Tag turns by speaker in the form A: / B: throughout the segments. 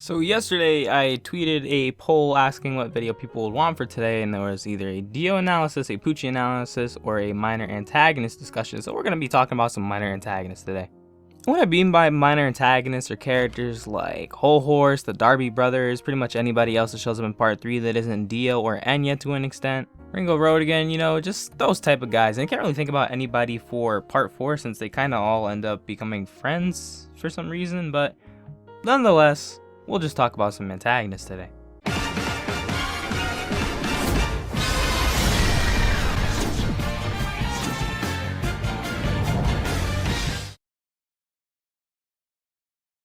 A: So yesterday I tweeted a poll asking what video people would want for today, and there was either a Dio analysis, a Poochie analysis, or a minor antagonist discussion. So we're going to be talking about some minor antagonists today. What I mean by minor antagonists are characters like Whole Horse, the Darby brothers, pretty much anybody else that shows up in part 3 that isn't Dio or Enya to an extent. Ringo Road again, just those type of guys. And I can't really think about anybody for part 4 since they kind of all end up becoming friends for some reason, but nonetheless, we'll just talk about some antagonists today.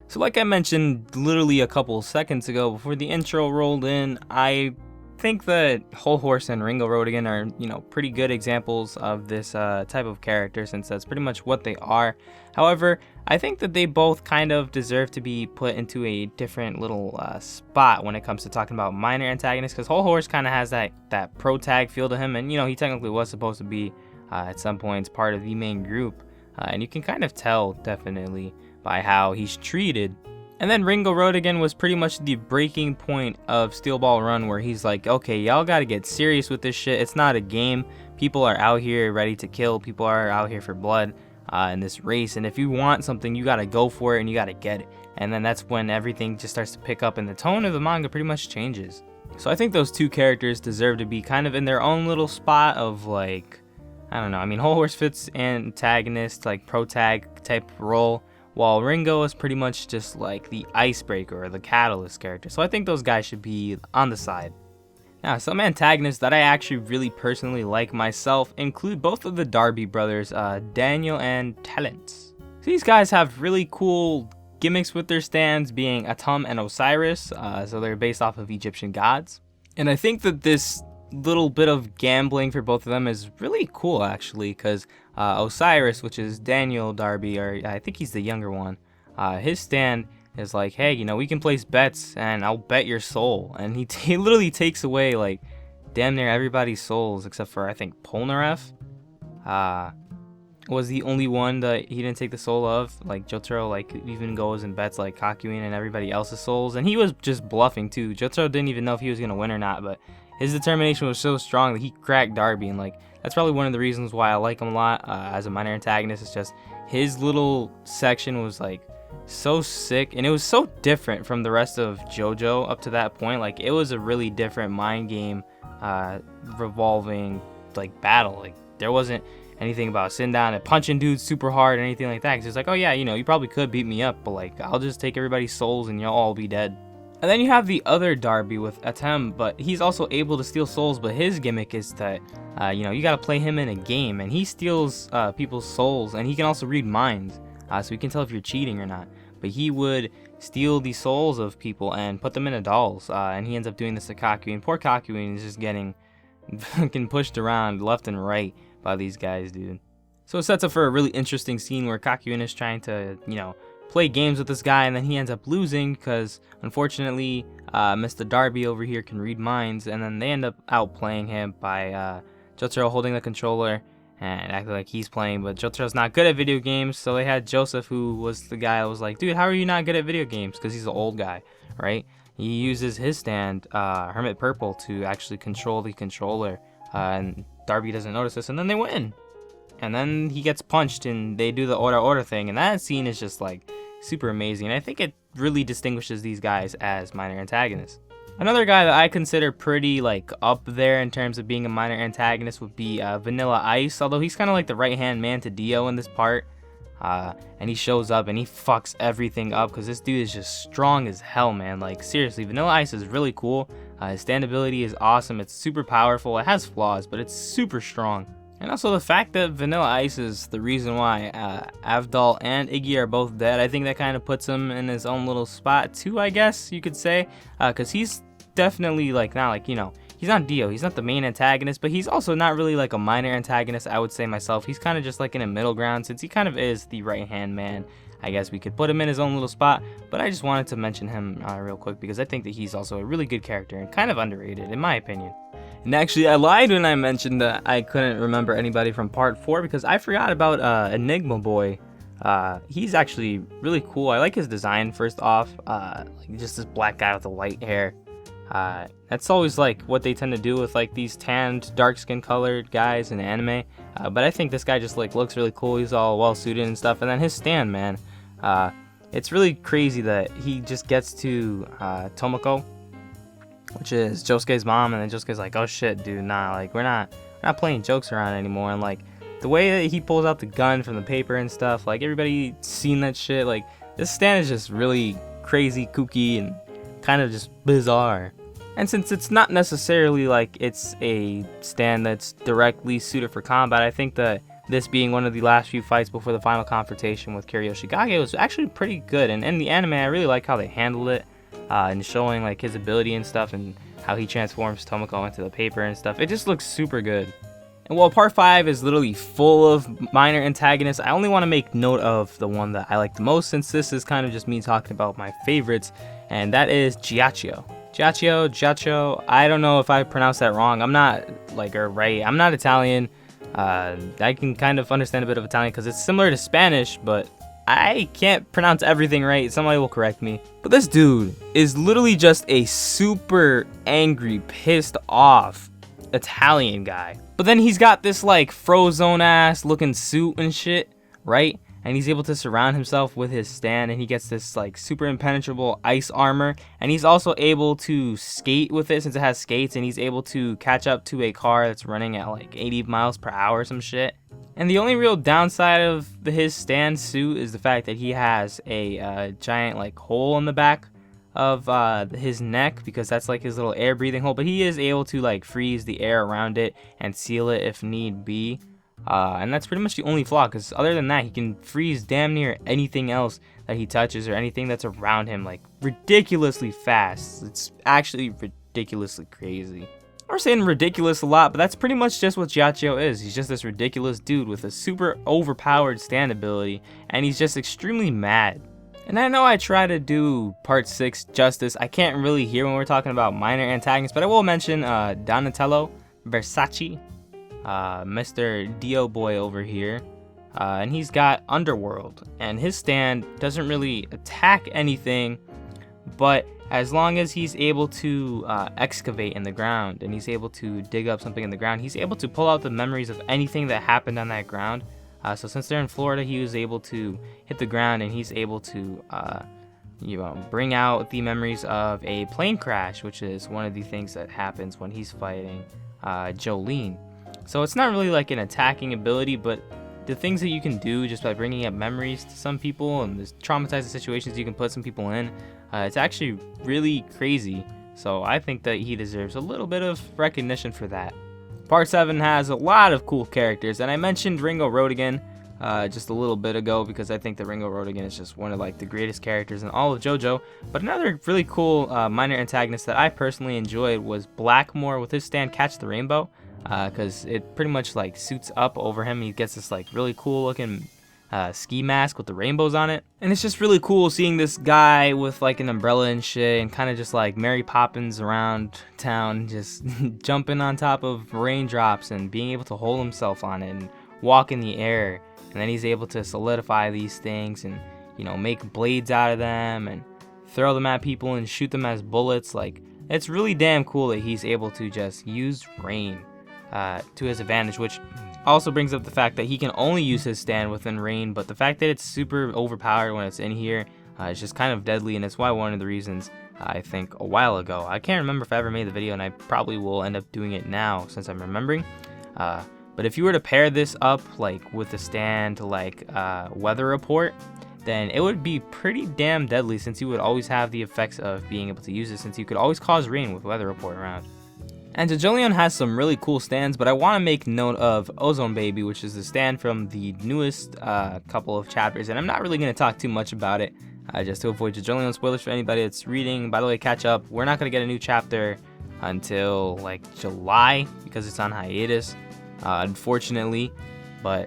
A: So like I mentioned literally a couple seconds ago before the intro rolled in, I think that Whole Horse and Ringo Road again are, pretty good examples of this type of character, since that's pretty much what they are. However, I think that they both kind of deserve to be put into a different little spot when it comes to talking about minor antagonists, because Whole Horse kind of has that pro tag feel to him, and he technically was supposed to be at some points part of the main group, and you can kind of tell definitely by how he's treated. And then Ringo Road again was pretty much the breaking point of Steel Ball Run, where he's like, okay, y'all gotta get serious with this shit. It's not a game. People are out here ready to kill. People are out here for blood in this race. And if you want something, you gotta go for it and you gotta get it. And then that's when everything just starts to pick up and the tone of the manga pretty much changes. So I think those two characters deserve to be kind of in their own little spot of like, I don't know. I mean, Whole Horse fits antagonist, like pro tag type role, while Ringo is pretty much just like the icebreaker or the catalyst character. So I think those guys should be on the side. Now, some antagonists that I actually really personally like myself include both of the Darby brothers, Daniel and Talents. So these guys have really cool gimmicks with their stands, being Atum and Osiris, so they're based off of Egyptian gods. And I think that this little bit of gambling for both of them is really cool actually, because Osiris, which is Daniel Darby, or I think he's the younger one, his stand is like, hey, we can place bets and I'll bet your soul. And he literally takes away like damn near everybody's souls except for I think Polnareff was the only one that he didn't take the soul of. Like Jotaro like even goes and bets like Kakuin and everybody else's souls, and he was just bluffing too. Jotaro didn't even know if he was gonna win or not, but his determination was so strong that he cracked Darby, and like that's probably one of the reasons why I like him a lot as a minor antagonist. It's just his little section was like so sick, and it was so different from the rest of JoJo up to that point. Like it was a really different mind game revolving like battle. Like there wasn't anything about sitting down and punching dudes super hard or anything like that, because it's like, oh yeah, you probably could beat me up, but like I'll just take everybody's souls and you'll all be dead. And then you have the other Darby with Atem, but he's also able to steal souls, but his gimmick is that, you gotta play him in a game, and he steals people's souls, and he can also read minds, so he can tell if you're cheating or not. But he would steal the souls of people and put them into dolls, and he ends up doing this to Kakuin, and poor Kakuin is just getting fucking pushed around left and right by these guys, dude. So it sets up for a really interesting scene where Kakuin is trying to, play games with this guy, and then he ends up losing because unfortunately Mr. Darby over here can read minds, and then they end up outplaying him by Jotaro holding the controller and acting like he's playing, but Jotaro's not good at video games, so they had Joseph, who was the guy that was like, dude, how are you not good at video games? Because he's an old guy, right? He uses his stand, Hermit Purple, to actually control the controller, and Darby doesn't notice this, and then they win. And then he gets punched and they do the order thing, and that scene is just like super amazing, and I think it really distinguishes these guys as minor antagonists. Another guy that I consider pretty like up there in terms of being a minor antagonist would be Vanilla Ice, although he's kind of like the right hand man to Dio in this part, and he shows up and he fucks everything up because this dude is just strong as hell, man. Like seriously, Vanilla Ice is really cool. His stand ability is awesome. It's super powerful. It has flaws, but it's super strong. And also the fact that Vanilla Ice is the reason why Avdol and Iggy are both dead, I think that kind of puts him in his own little spot too, I guess you could say. Because he's definitely like, not like, he's not Dio, he's not the main antagonist, but he's also not really like a minor antagonist, I would say myself. He's kind of just like in a middle ground, since he kind of is the right-hand man. I guess we could put him in his own little spot, but I just wanted to mention him real quick because I think that he's also a really good character and kind of underrated, in my opinion. And actually, I lied when I mentioned that I couldn't remember anybody from part 4 because I forgot about Enigma Boy. He's actually really cool. I like his design first off. Like just this black guy with the white hair. That's always like what they tend to do with like these tanned, dark skin colored guys in anime. But I think this guy just like looks really cool. He's all well suited and stuff. And then his stand, man. It's really crazy that he just gets to Tomoko, which is Josuke's mom, and then Josuke's like, oh shit, dude, nah, like we're not playing jokes around anymore. And like the way that he pulls out the gun from the paper and stuff, like everybody seen that shit. Like this stand is just really crazy, kooky, and kind of just bizarre. And since it's not necessarily like it's a stand that's directly suited for combat, I think that this being one of the last few fights before the final confrontation with Kiriyoshigage was actually pretty good. And in the anime, I really like how they handled it, and showing like his ability and stuff, and how he transforms Tomoko into the paper and stuff. It just looks super good. And while part 5 is literally full of minor antagonists, I only want to make note of the one that I like the most, since this is kind of just me talking about my favorites, and that is Giacchio. Giacchio, I don't know if I pronounced that wrong. I'm not like, or right, I'm not Italian. I can kind of understand a bit of Italian because it's similar to Spanish, but I can't pronounce everything right. Somebody will correct me. But this dude is literally just a super angry, pissed off Italian guy. But then he's got this like Frozone ass looking suit and shit, right? And he's able to surround himself with his stand, and he gets this like super impenetrable ice armor, and he's also able to skate with it since it has skates, and he's able to catch up to a car that's running at like 80 miles per hour or some shit. And the only real downside of his stand suit is the fact that he has a giant like hole in the back of his neck, because that's like his little air breathing hole, but he is able to like freeze the air around it and seal it if need be. And that's pretty much the only flaw, because other than that, he can freeze damn near anything else that he touches or anything that's around him, like ridiculously fast. It's actually ridiculously crazy. We're saying ridiculous a lot, but that's pretty much just what Giacchio is. He's just this ridiculous dude with a super overpowered stand ability, and he's just extremely mad. And I know I try to do part 6 justice. I can't really hear when we're talking about minor antagonists, but I will mention Donatello Versace. Mr. Dio Boy over here, and he's got Underworld, and his stand doesn't really attack anything, but as long as he's able to excavate in the ground, and he's able to dig up something in the ground, he's able to pull out the memories of anything that happened on that ground. So since they're in Florida, he was able to hit the ground, and he's able to bring out the memories of a plane crash, which is one of the things that happens when he's fighting Jolene. So it's not really like an attacking ability, but the things that you can do just by bringing up memories to some people and the traumatizing situations you can put some people in, it's actually really crazy. So I think that he deserves a little bit of recognition for that. Part 7 has a lot of cool characters, and I mentioned Ringo Rodigan just a little bit ago because I think that Ringo Rodigan is just one of like the greatest characters in all of JoJo. But another really cool minor antagonist that I personally enjoyed was Blackmore with his stand Catch the Rainbow. Because it pretty much like suits up over him. He gets this like really cool looking ski mask with the rainbows on it, and it's just really cool seeing this guy with like an umbrella and shit, and kind of just like Mary Poppins around town, just jumping on top of raindrops and being able to hold himself on it and walk in the air. And then he's able to solidify these things and, you know, make blades out of them and throw them at people and shoot them as bullets. Like, it's really damn cool that he's able to just use rain to his advantage, which also brings up the fact that he can only use his stand within rain, but the fact that it's super overpowered when it's in here is just kind of deadly, and it's why one of the reasons I think a while ago, I can't remember if I ever made the video, and I probably will end up doing it now since I'm remembering, but if you were to pair this up like with the stand to like weather report, then it would be pretty damn deadly, since you would always have the effects of being able to use it, since you could always cause rain with weather report around. And JoJo's has some really cool stands, but I want to make note of Ozone Baby, which is the stand from the newest couple of chapters, and I'm not really going to talk too much about it, just to avoid JoJo's spoilers for anybody that's reading. By the way, catch up. We're not going to get a new chapter until like July, because it's on hiatus, unfortunately, but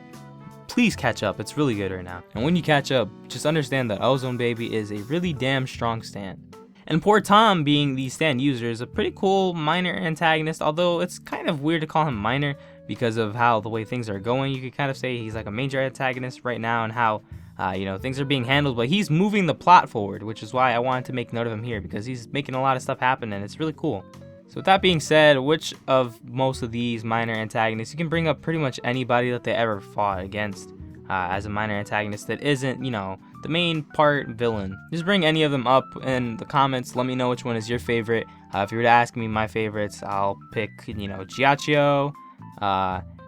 A: please catch up. It's really good right now. And when you catch up, just understand that Ozone Baby is a really damn strong stand. And poor Tom, being the stand user, is a pretty cool minor antagonist, although it's kind of weird to call him minor because of how the way things are going. You could kind of say he's like a major antagonist right now, and how You know, things are being handled, but he's moving the plot forward, which is why I wanted to make note of him here, because he's making a lot of stuff happen, and it's really cool. So with that being said, which of most of these minor antagonists, you can bring up pretty much anybody that they ever fought against as a minor antagonist that isn't, you know, the main part villain. Just bring any of them up in the comments. Let me know which one is your favorite. If you were to ask me my favorites, I'll pick, you know, Giacchio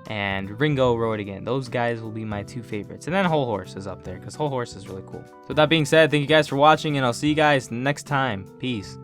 A: and Ringo Road again. Those guys will be my 2 favorites. And then Whole Horse is up there because Whole Horse is really cool. So with that being said, thank you guys for watching, and I'll see you guys next time. Peace.